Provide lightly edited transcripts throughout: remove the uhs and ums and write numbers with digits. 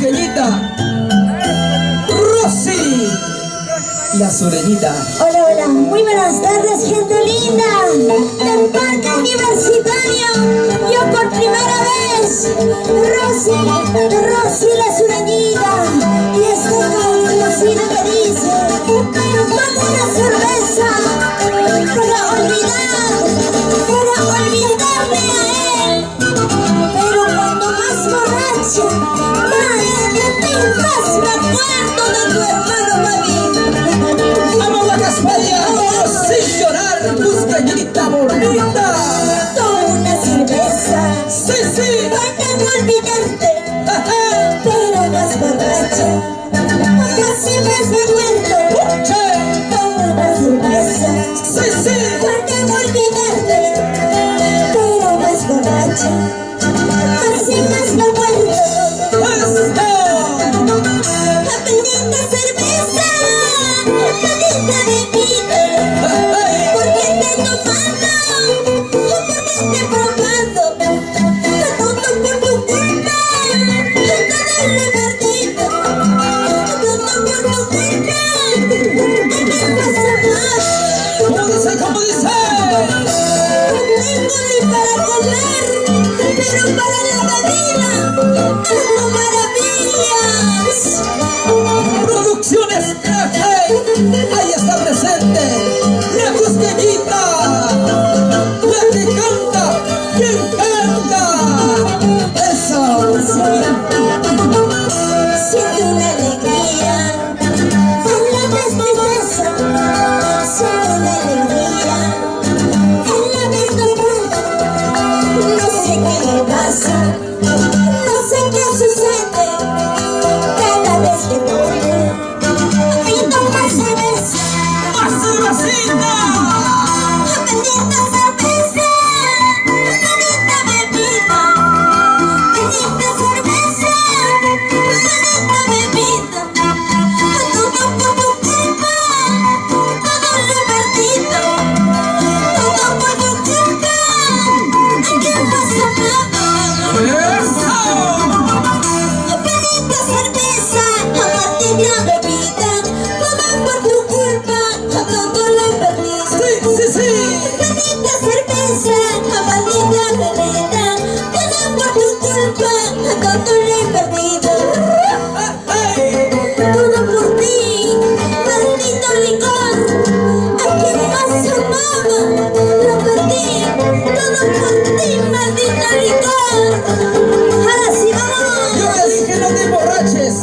Cusqueñita, Rosy, la sureñita. Hola, hola, muy buenas tardes, gente linda del Parque Universitario. Yo por primera vez, Rosy la sureñita, y este conocido que dice: tomo una cerveza para olvidarme a él, pero cuando más borracha, más me acuerdo de tu hermano Mavi. ¡Vamos a España! ¡Vamos sin llorar, Cusqueñita bonita! Tomo una cerveza ¡Sí, sí! para no olvidarte, pero más borracha, casi más me acuerdo. ¡Che! Tomo una cerveza ¡Sí, sí! para no olvidarte, pero más borracha, casi más me acuerdo. ¡Esto! Aprendiendo cerveza, aprendiendo bebida, ¡Ay! porque te he tomado, porque te he probado, todo por tu culpa, todo lo he perdido, todo por tu culpa, ¿qué me pasa más? ¿Cómo dice? ¿Cómo dice? No tengo ni para comer, pero para la bebida, hago maravillas. Producciones ahí está presente la Cusqueñita, la que canta, ¿quién canta? Eso. Siento una alegría, en la tristeza, siento una alegría, en la desnudez, no sé qué me pasa, no sé qué sucede, cada vez que tomo, pido más cerveza, ¡Más cervecita! aprendiendo cerveza, aprendiendo bebida, aprendiendo cerveza, aprendiendo bebida, todo por tu culpa, todo lo he perdido, todo por tu culpa, ¿qué pasa nada? ¡Eso! Aprendiendo cerveza, aprendiendo bebida, todo por tu culpa, todo lo he perdido. ¡Sí, sí, sí! Aprendiendo cerveza, aprendiendo bebida, todo por tu culpa, todo lo he perdido. ¡Ay! Todo por ti, maldito licor, a quien más amaba, lo perdí. Todo por ti, maldito licor. Ahora sí, Yo vamos. te dije no te emborraches.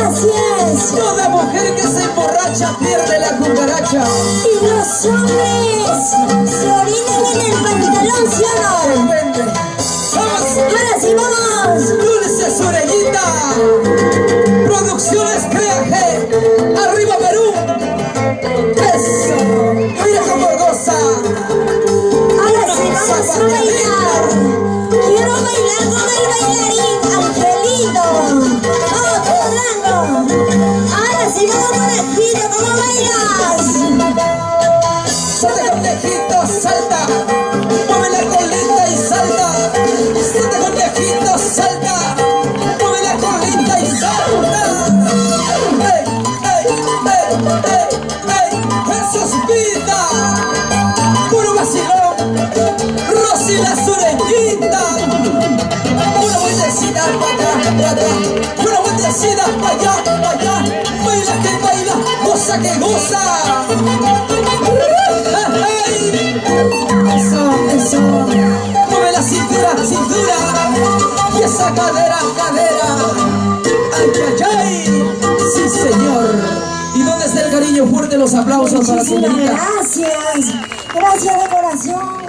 Así es. Toda mujer que se emborracha pierde la cucaracha. Y los hombres se orinan en el pantalón, ¿sí o no? Vende. ¡Vamos! Ahora sí, vamos. Dulce Sureñita, Producciones Creaje, arriba Perú. Eso, mira cómo goza. Ahora sí, vamos a bailar. Quiero bailar con el bailarín Angelito. Vamos, Fernando. Ahora sí, vamos, conejito, ¿cómo bailas? Salta conejito, salta, mueve la colita y salta. Salta conejito, salta, mueve la colita y salta. ¡Ey, ey, ey, ey, ey! ¡Eso es vida! ¡Puro vacilón! ¡Rosy la sureñita! Una vueltecita para acá, para atrás. Una vueltecita para allá, para allá. Baila que baila, goza que goza. ¡Hey! Eso, eso. Mueve la cintura, cintura. Y esa cadera, cadera. ¡Ay, ay, ay! ¡Sí, señor! ¿Y dónde está el cariño? Fuerte los aplausos para la Muchísimas señorita. gracias. Gracias de corazón.